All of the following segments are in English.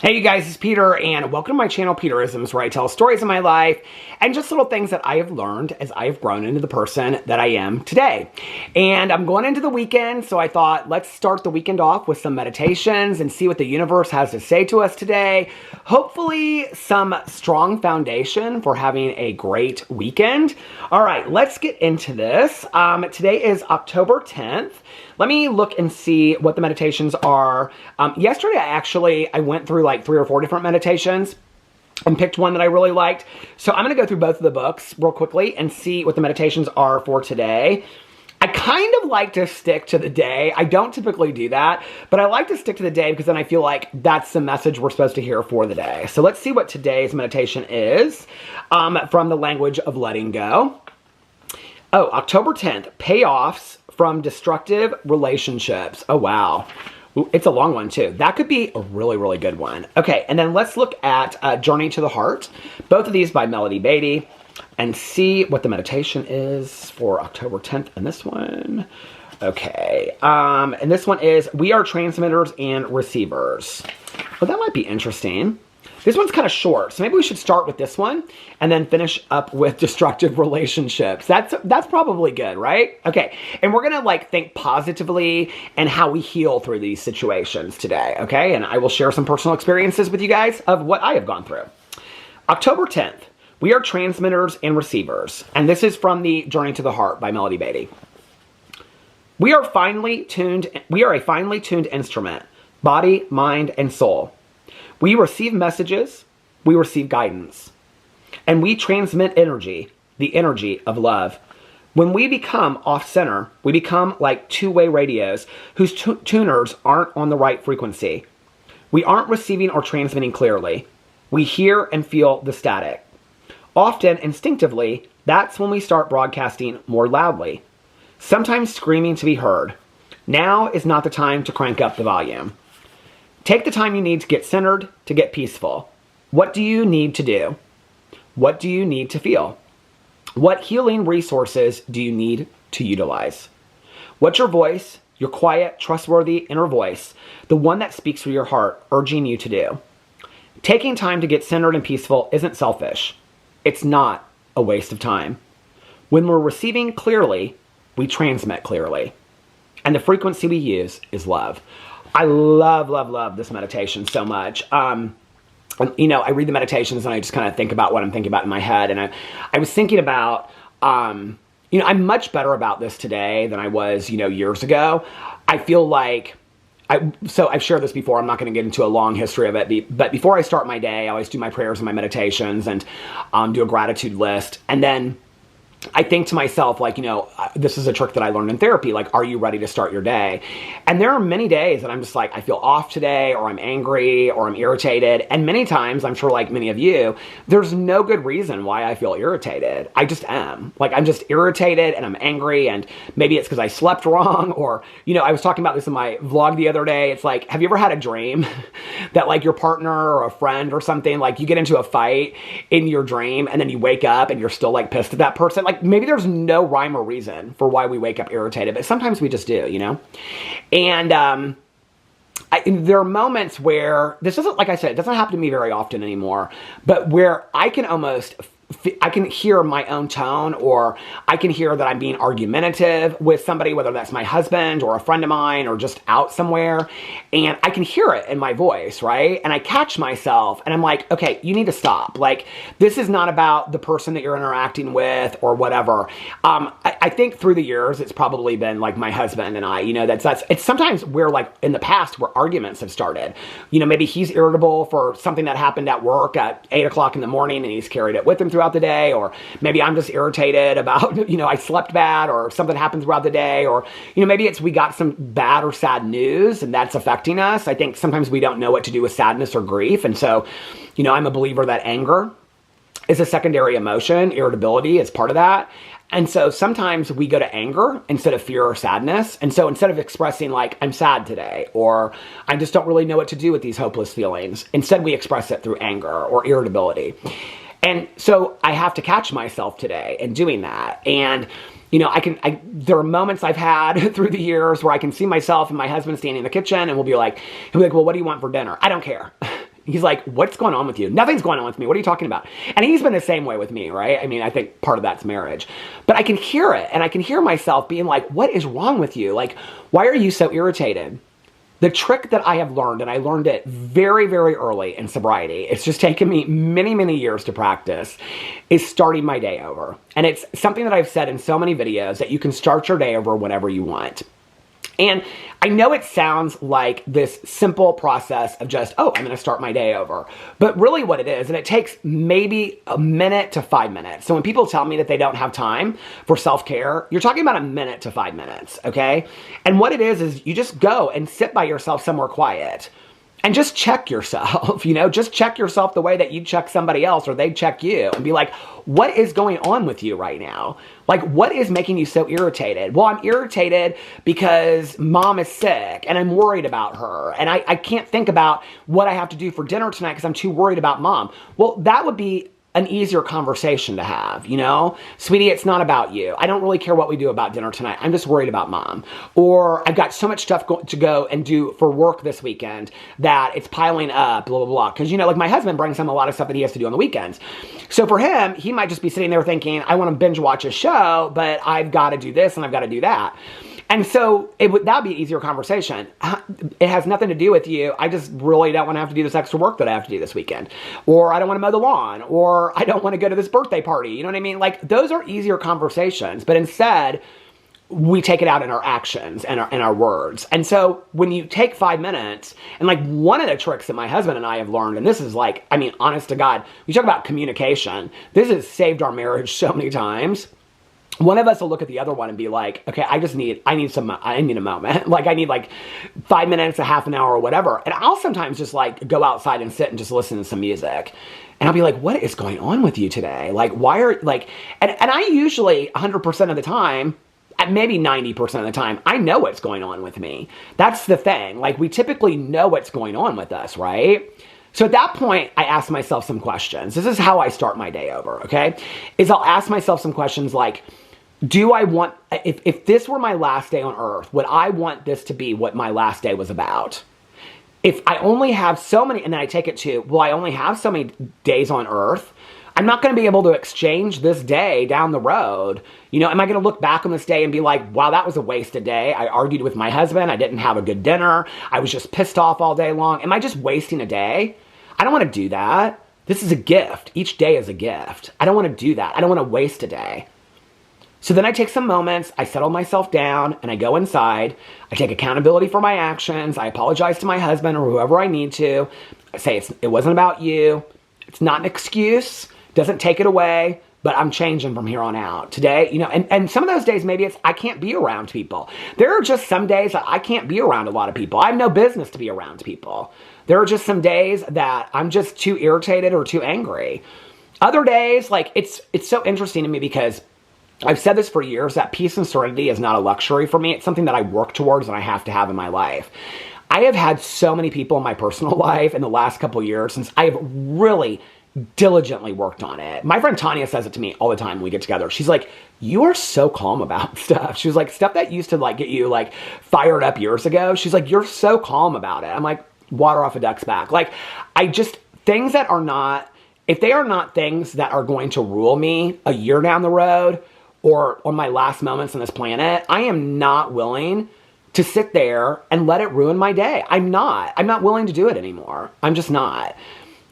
Hey you guys, it's Peter, and welcome to my channel, Peterisms, where I tell stories of my life and just little things that I have learned as I have grown into the person that I am today. And I'm going into the weekend, so I thought, let's start the weekend off with some meditations and see what the universe has to say to us today. Hopefully, some strong foundation for having a great weekend. All right, let's get into this. Today is October 10th. Let me look and see what the meditations are. Yesterday, I went through like 3 or 4 different meditations and picked one that I really liked. So I'm going to go through both of the books real quickly and see what the meditations are for today. I kind of like to stick to the day. I don't typically do that, but I like to stick to the day because then I feel like that's the message we're supposed to hear for the day. So let's see what today's meditation is from the language of letting go. Oh, October 10th, payoffs from destructive relationships. Oh, wow. Ooh, it's a long one, too. That could be a really, really good one. Okay, and then let's look at Journey to the Heart. Both of these by Melody Beatty. And see what the meditation is for October 10th and this one. Okay, and this one is, we are transmitters and receivers. Well, that might be interesting. This one's kind of short, so maybe we should start with this one and then finish up with destructive relationships. That's probably good, right? Okay, and we're gonna like think positively and how we heal through these situations today, okay? And I will share some personal experiences with you guys of what I have gone through. October 10th, we are transmitters and receivers, and this is from the Journey to the Heart by Melody Beatty. We are a finely tuned instrument, body, mind, and soul. We receive messages, we receive guidance, and we transmit energy, the energy of love. When we become off-center, we become like two-way radios whose tuners aren't on the right frequency. We aren't receiving or transmitting clearly. We hear and feel the static. Often, instinctively, that's when we start broadcasting more loudly, sometimes screaming to be heard. Now is not the time to crank up the volume. Take the time you need to get centered, to get peaceful. What do you need to do? What do you need to feel? What healing resources do you need to utilize? What's your voice, your quiet, trustworthy inner voice, the one that speaks through your heart, urging you to do? Taking time to get centered and peaceful isn't selfish. It's not a waste of time. When we're receiving clearly, we transmit clearly. And the frequency we use is love. I love, love, love this meditation so much. I read the meditations and I just kind of think about what I'm thinking about in my head. And I was thinking about, I'm much better about this today than I was, years ago. I feel like, I've shared this before. I'm not going to get into a long history of it. But before I start my day, I always do my prayers and my meditations and do a gratitude list. And then I think to myself, like, this is a trick that I learned in therapy. Like, are you ready to start your day? And there are many days that I'm just like, I feel off today, or I'm angry, or I'm irritated. And many times, I'm sure like many of you, there's no good reason why I feel irritated. I just am. Like, I'm just irritated and I'm angry, and maybe it's because I slept wrong, or, I was talking about this in my vlog the other day. It's like, have you ever had a dream that like your partner or a friend or something, like you get into a fight in your dream and then you wake up and you're still like pissed at that person? Like, maybe there's no rhyme or reason for why we wake up irritated, but sometimes we just do, And there are moments where this doesn't, like I said, it doesn't happen to me very often anymore, but where I can hear my own tone, or I can hear that I'm being argumentative with somebody, whether that's my husband or a friend of mine or just out somewhere, and I can hear it in my voice, right? And I catch myself and I'm like, okay, you need to stop. Like, this is not about the person that you're interacting with or whatever. I think through the years, it's probably been like my husband and I, it's sometimes where like in the past where arguments have started, maybe he's irritable for something that happened at work at 8 o'clock in the morning and he's carried it with him throughout the day, or maybe I'm just irritated about, I slept bad or something happened throughout the day, or, maybe it's we got some bad or sad news and that's affecting us. I think sometimes we don't know what to do with sadness or grief. And so, I'm a believer that anger is a secondary emotion. Irritability is part of that. And so sometimes we go to anger instead of fear or sadness. And so instead of expressing like, I'm sad today, or I just don't really know what to do with these hopeless feelings, instead we express it through anger or irritability. And so I have to catch myself today in doing that. And, there are moments I've had through the years where I can see myself and my husband standing in the kitchen and he'll be like, well, what do you want for dinner? I don't care. He's like, what's going on with you? Nothing's going on with me. What are you talking about? And he's been the same way with me, right? I mean, I think part of that's marriage. But I can hear it, and I can hear myself being like, what is wrong with you? Like, why are you so irritated? The trick that I have learned, and I learned it very, very early in sobriety, it's just taken me many, many years to practice, is starting my day over. And it's something that I've said in so many videos, that you can start your day over whenever you want. And I know it sounds like this simple process of just, oh, I'm going to start my day over. But really what it is, and it takes maybe a minute to 5 minutes. So when people tell me that they don't have time for self-care, you're talking about a minute to 5 minutes, okay? And what it is you just go and sit by yourself somewhere quiet. And just check yourself, just check yourself the way that you check somebody else or they check you and be like, what is going on with you right now? Like, what is making you so irritated? Well, I'm irritated because mom is sick and I'm worried about her. And I can't think about what I have to do for dinner tonight because I'm too worried about mom. Well, that would be an easier conversation to have, Sweetie, it's not about you. I don't really care what we do about dinner tonight. I'm just worried about mom. Or I've got so much stuff to go and do for work this weekend that it's piling up, blah, blah, blah. Because, like my husband brings home a lot of stuff that he has to do on the weekends. So for him, he might just be sitting there thinking, I want to binge watch a show, but I've got to do this and I've got to do that. And so that would be an easier conversation. It has nothing to do with you. I just really don't want to have to do this extra work that I have to do this weekend. Or I don't want to mow the lawn. Or I don't want to go to this birthday party. You know what I mean? Like, those are easier conversations. But instead, we take it out in our actions and our words. And so when you take 5 minutes, and like one of the tricks that my husband and I have learned, and this is like, I mean, honest to God, we talk about communication. This has saved our marriage so many times. One of us will look at the other one and be like, okay, I need a moment. Like, I need like 5 minutes, a half an hour, or whatever. And I'll sometimes just like go outside and sit and just listen to some music. And I'll be like, what is going on with you today? Like, why are, like, and I usually 100% of the time, maybe 90% of the time, I know what's going on with me. That's the thing. Like, we typically know what's going on with us, right? So at that point, I ask myself some questions. This is how I start my day over, okay? I'll ask myself some questions like, do I want, if this were my last day on earth, would I want this to be what my last day was about? If I only have so many, and then I take it to, well, I only have so many days on earth, I'm not going to be able to exchange this day down the road. Am I going to look back on this day and be like, wow, that was a wasted day. I argued with my husband. I didn't have a good dinner. I was just pissed off all day long. Am I just wasting a day? I don't want to do that. This is a gift. Each day is a gift. I don't want to do that. I don't want to waste a day. So then I take some moments, I settle myself down, and I go inside. I take accountability for my actions. I apologize to my husband or whoever I need to. I say it wasn't about you. It's not an excuse. Doesn't take it away, but I'm changing from here on out. Today, and some of those days, maybe it's I can't be around people. There are just some days that I can't be around a lot of people. I have no business to be around people. There are just some days that I'm just too irritated or too angry. Other days, like, it's so interesting to me because I've said this for years, that peace and serenity is not a luxury for me. It's something that I work towards and I have to have in my life. I have had so many people in my personal life in the last couple of years since I have really diligently worked on it. My friend Tanya says it to me all the time when we get together. She's like, you are so calm about stuff. She was like, stuff that used to like get you like fired up years ago. She's like, you're so calm about it. I'm like, water off a duck's back. Like, things that are not, if they are not things that are going to rule me a year down the road, or on my last moments on this planet, I am not willing to sit there and let it ruin my day. I'm not willing to do it anymore. I'm just not.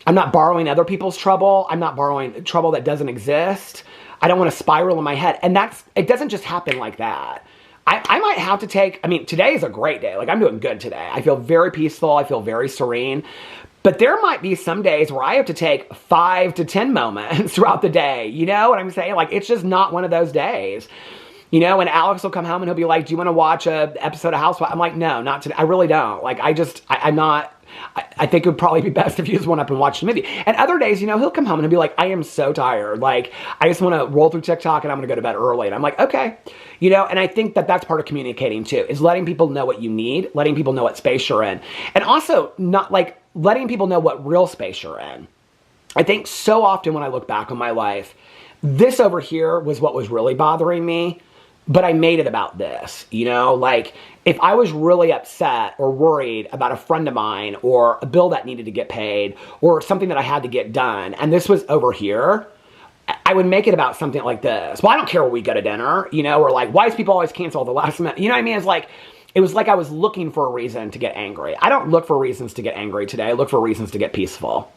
I'm not borrowing other people's trouble. I'm not borrowing trouble that doesn't exist. I don't want to spiral in my head. And it doesn't just happen like that. I might have to today is a great day. Like, I'm doing good today. I feel very peaceful. I feel very serene. But there might be some days where I have to take 5 to 10 moments throughout the day. You know what I'm saying? Like, it's just not one of those days. And Alex will come home and he'll be like, do you want to watch an episode of Housewives? I'm like, no, not today. I really don't. Like, I'm not. I think it would probably be best if you just went up and watched a movie. And other days, he'll come home and he'll be like, I am so tired. Like, I just want to roll through TikTok and I'm going to go to bed early. And I'm like, okay. And I think that that's part of communicating too, is letting people know what you need, letting people know what space you're in. And also not like letting people know what real space you're in. I think so often when I look back on my life, this over here was what was really bothering me. but I made it about this, you know, like if I was really upset or worried about a friend of mine or a bill that needed to get paid or something that I had to get done, and this was over here, I would make it about something like this. Well, I don't care where we go to dinner, you know, or like, why do people always cancel at the last minute? You know what I mean? It was like I was looking for a reason to get angry. I don't look for reasons to get angry today. I look for reasons to get peaceful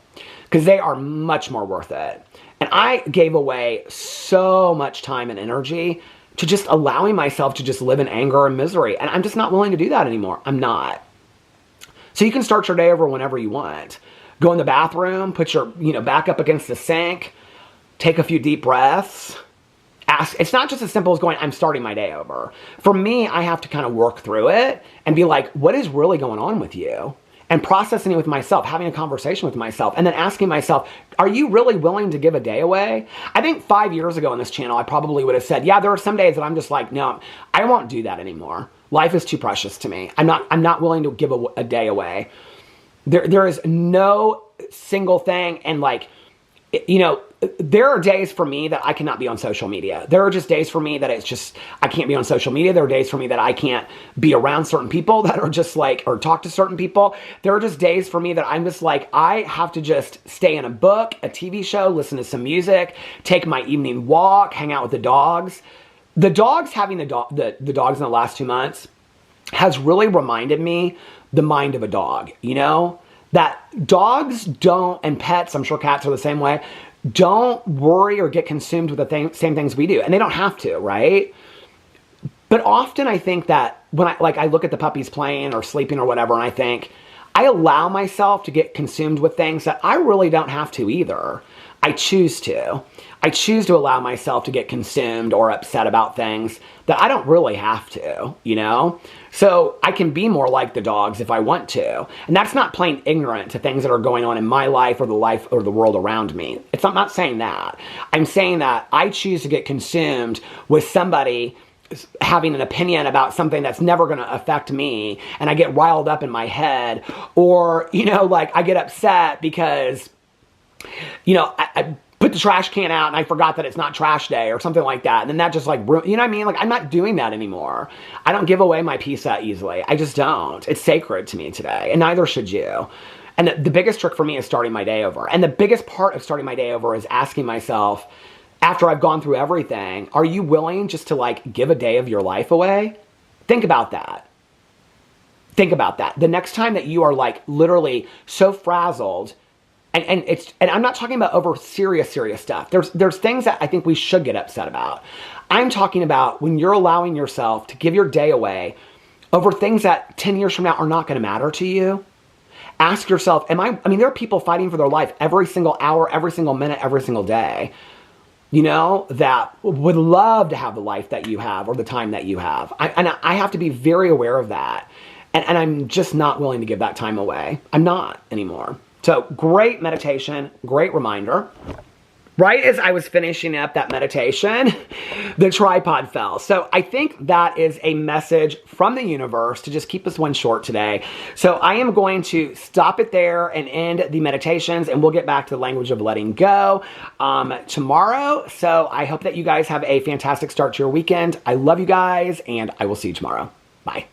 because they are much more worth it. And I gave away so much time and energy to just allowing myself to just live in anger and misery. And I'm just not willing to do that anymore. I'm not. So you can start your day over whenever you want. Go in the bathroom, put your, back up against the sink, take a few deep breaths. Ask. It's not just as simple as going, I'm starting my day over. For me, I have to kind of work through it and be like, what is really going on with you? And processing it with myself, having a conversation with myself, and then asking myself, are you really willing to give a day away? I think 5 years ago on this channel, I probably would have said, yeah, there are some days that I'm just like, no, I won't do that anymore. Life is too precious to me. I'm not willing to give a day away. There is no single thing, and there are days for me that I cannot be on social media. There are just days for me that it's just, I can't be on social media. There are days for me that I can't be around certain people that are just like, or talk to certain people. There are just days for me that I'm just like, I have to just stay in a book, a TV show, listen to some music, take my evening walk, hang out with the dogs. The dogs, having the dogs in the last 2 months has really reminded me the mind of a dog, that dogs don't, and pets, I'm sure cats are the same way, don't worry or get consumed with the same things we do. And they don't have to, right? But often I think that when I look at the puppies playing or sleeping or whatever, and I think, I allow myself to get consumed with things that I really don't have to either. I choose to. I choose to allow myself to get consumed or upset about things that I don't really have to, So I can be more like the dogs if I want to. And that's not playing ignorant to things that are going on in my life or the life or the world around me. I'm not saying that. I'm saying that I choose to get consumed with somebody having an opinion about something that's never going to affect me, and I get riled up in my head, or, I get upset because, I put the trash can out and I forgot that it's not trash day or something like that. And then that just you know what I mean? I'm not doing that anymore. I don't give away my peace that easily. I just don't. It's sacred to me today, and neither should you. And the biggest trick for me is starting my day over. And the biggest part of starting my day over is asking myself, after I've gone through everything, are you willing just to give a day of your life away? Think about that. Think about that. The next time that you are literally so frazzled, and I'm not talking about over serious stuff. There's things that I think we should get upset about. I'm talking about when you're allowing yourself to give your day away over things that 10 years from now are not going to matter to you. Ask yourself, there are people fighting for their life every single hour, every single minute, every single day, that would love to have the life that you have or the time that you have. I have to be very aware of that. And I'm just not willing to give that time away. I'm not anymore. So great meditation, great reminder. Right as I was finishing up that meditation, the tripod fell. So I think that is a message from the universe to just keep this one short today. So I am going to stop it there and end the meditations, and we'll get back to the language of letting go tomorrow. So I hope that you guys have a fantastic start to your weekend. I love you guys, and I will see you tomorrow. Bye.